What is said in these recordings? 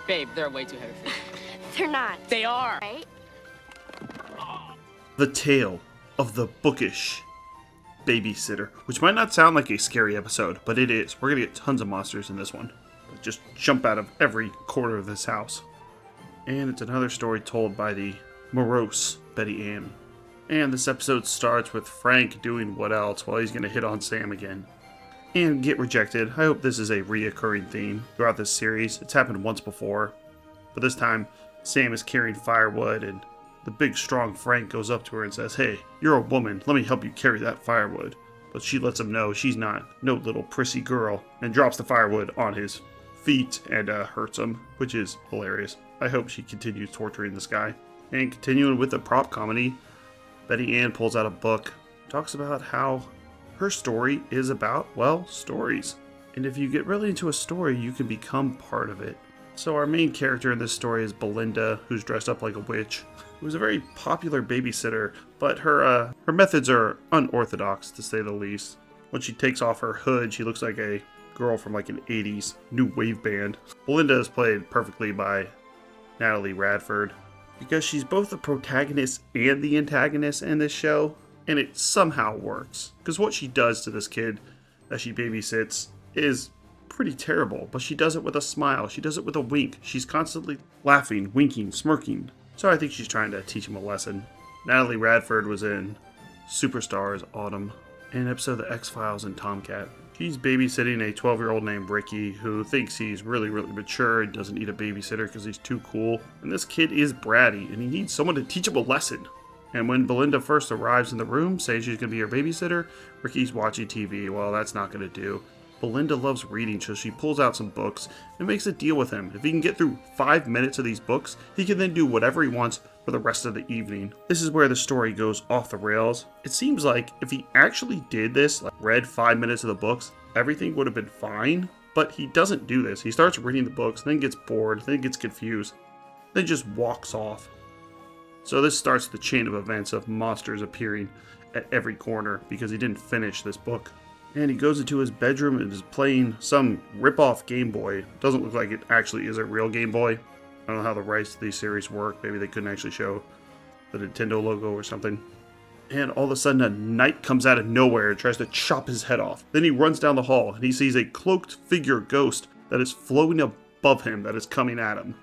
Babe, they're way too heavy for you. They're not. They are! Right? The Tale of the Bookish Babysitter, which might not sound like a scary episode, but it is. We're gonna get tons of monsters in this one. Just jump out of every corner of this house. And it's another story told by the morose Betty Ann. And this episode starts with Frank doing what else? Well, he's gonna hit on Sam again. And get rejected. I hope this is a reoccurring theme throughout this series. It's happened once before, but this time Sam is carrying firewood and the big strong Frank goes up to her and says, "Hey, you're a woman, let me help you carry that firewood." But she lets him know she's not no little prissy girl and drops the firewood on his feet and hurts him, which is hilarious. I hope she continues torturing this guy. And continuing with the prop comedy, Betty Ann pulls out a book, talks about how her story is about, well, stories. And if you get really into a story, you can become part of it. So our main character in this story is Belinda, who's dressed up like a witch, who's a very popular babysitter, but her methods are unorthodox, to say the least. When she takes off her hood, she looks like a girl from like an 80s new wave band. Belinda is played perfectly by Natalie Radford, because she's both the protagonist and the antagonist in this show, and it somehow works. Because what she does to this kid that she babysits is pretty terrible, but she does it with a smile, she does it with a wink, she's constantly laughing, winking, smirking. So I think she's trying to teach him a lesson. Natalie Radford was in Superstars Autumn, and an episode of The X-Files and Tomcat. She's babysitting a 12-year-old named Ricky who thinks he's really mature and doesn't need a babysitter because he's too cool. And this kid is bratty and he needs someone to teach him a lesson. And when Belinda first arrives in the room saying she's going to be her babysitter, Ricky's watching TV. Well, that's not going to do. Belinda loves reading, so she pulls out some books and makes a deal with him. If he can get through 5 minutes of these books, he can then do whatever he wants for the rest of the evening. This is where the story goes off the rails. It seems like if he actually did this, like read 5 minutes of the books, everything would have been fine. But he doesn't do this. He starts reading the books, then gets bored, then gets confused, then just walks off. So this starts the chain of events of monsters appearing at every corner because he didn't finish this book. And he goes into his bedroom and is playing some rip-off Game Boy. Doesn't look like it actually is a real Game Boy. I don't know how the rights to these series work. Maybe they couldn't actually show the Nintendo logo or something. And all of a sudden a knight comes out of nowhere and tries to chop his head off. Then he runs down the hall and he sees a cloaked figure ghost that is floating above him that is coming at him.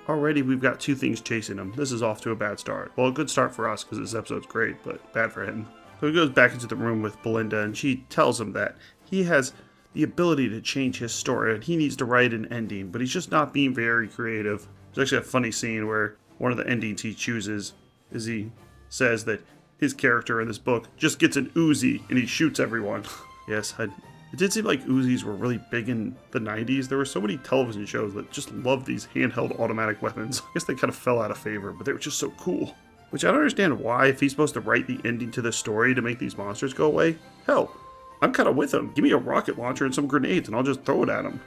Already we've got two things chasing him. This is off to a bad start. Well, a good start for us because this episode's great, but bad for him. So he goes back into the room with Belinda and she tells him that he has the ability to change his story and he needs to write an ending, but he's just not being very creative. There's actually a funny scene where one of the endings he chooses is he says that his character in this book just gets an Uzi and he shoots everyone. Yes, it did seem like Uzis were really big in the 90s. There were so many television shows that just loved these handheld automatic weapons. I guess they kind of fell out of favor, but they were just so cool. Which I don't understand why, if he's supposed to write the ending to this story to make these monsters go away. Hell, I'm kind of with him. Give me a rocket launcher and some grenades and I'll just throw it at him.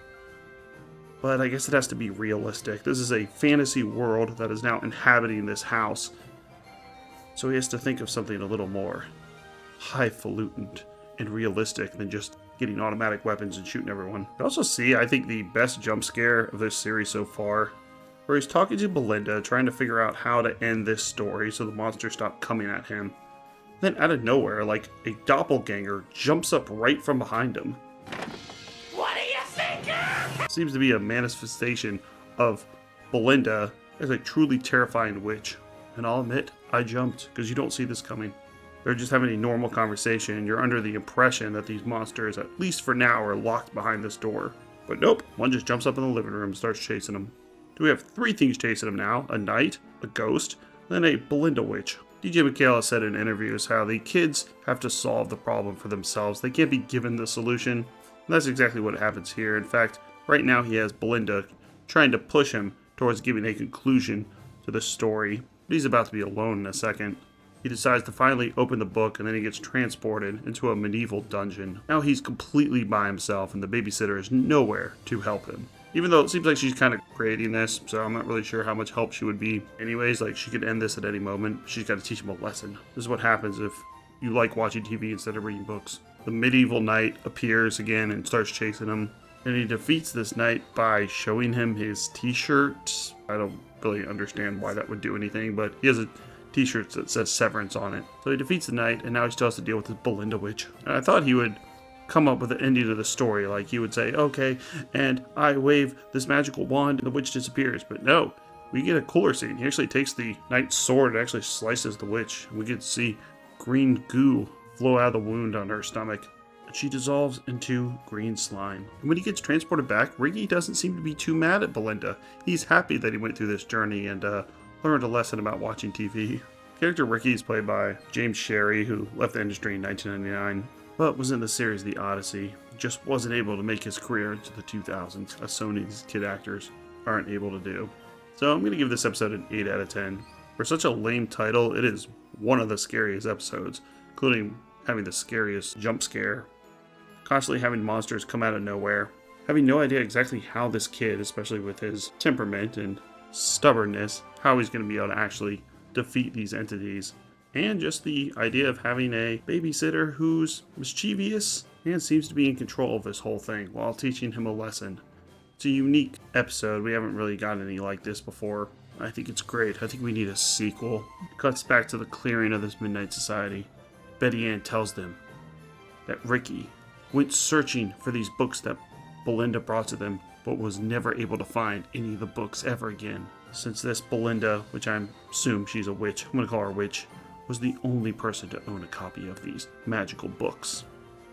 But I guess it has to be realistic. This is a fantasy world that is now inhabiting this house. So he has to think of something a little more highfalutin and realistic than just getting automatic weapons and shooting everyone. You also see, I think, the best jump scare of this series so far, where he's talking to Belinda, trying to figure out how to end this story so the monsters stop coming at him. Then out of nowhere, like a doppelganger jumps up right from behind him. What are you thinking? Seems to be a manifestation of Belinda as a truly terrifying witch. And I'll admit, I jumped, because you don't see this coming. They're just having a normal conversation, and you're under the impression that these monsters, at least for now, are locked behind this door. But nope, one just jumps up in the living room and starts chasing them. So we have three things chasing him now: a knight, a ghost, then a Belinda witch. DJ McHale has said in interviews how the kids have to solve the problem for themselves. They can't be given the solution. And that's exactly what happens here. In fact, right now he has Belinda trying to push him towards giving a conclusion to the story. But he's about to be alone in a second. He decides to finally open the book and then he gets transported into a medieval dungeon. Now he's completely by himself and the babysitter is nowhere to help him. Even though it seems like she's kind of creating this, so I'm not really sure how much help she would be. Anyways, like, she could end this at any moment. She's got to teach him a lesson. This is what happens if you like watching TV instead of reading books. The medieval knight appears again and starts chasing him. And he defeats this knight by showing him his t-shirt. I don't really understand why that would do anything, but he has a t-shirt that says Severance on it. So he defeats the knight, and now he still has to deal with this Belinda witch. And I thought he would come up with an ending to the story, like he would say, okay, and I wave this magical wand and the witch disappears. But no, we get a cooler scene. He actually takes the knight's sword and actually slices the witch. We get to see green goo flow out of the wound on her stomach. She dissolves into green slime. And when he gets transported back, Ricky doesn't seem to be too mad at Belinda. He's happy that he went through this journey and learned a lesson about watching TV. Character Ricky is played by James Sherry, who left the industry in 1999, but was in the series The Odyssey. Just wasn't able to make his career into the 2000s, as so many of these kid actors aren't able to do. So I'm going to give this episode an 8 out of 10. For such a lame title, it is one of the scariest episodes, including having the scariest jump scare. Constantly having monsters come out of nowhere, having no idea exactly how this kid, especially with his temperament and stubbornness, how he's going to be able to actually defeat these entities, and just the idea of having a babysitter who's mischievous and seems to be in control of this whole thing while teaching him a lesson. It's a unique episode. We haven't really gotten any like this before. I think it's great. I think we need a sequel. It cuts back to the clearing of this Midnight Society. Betty Ann tells them that Ricky went searching for these books that Belinda brought to them, but was never able to find any of the books ever again. Since this Belinda, which I assume she's a witch, I'm going to call her a witch, was the only person to own a copy of these magical books.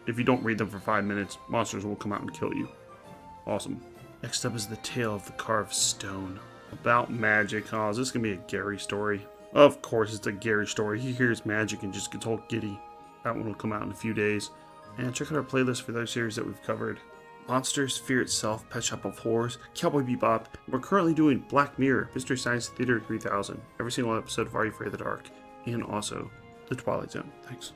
If you don't read them for 5 minutes, monsters will come out and kill you. Awesome. Next up is The Tale of the Carved Stone. About magic. Oh, is this going to be a Gary story? Of course it's a Gary story. He hears magic and just gets all giddy. That one will come out in a few days. And check out our playlist for those series that we've covered. Monsters, Fear Itself, Pet Shop of Horrors, Cowboy Bebop. We're currently doing Black Mirror, Mystery Science Theater 3000. Every single episode of Are You Afraid of the Dark. And also The Twilight Zone. Thanks.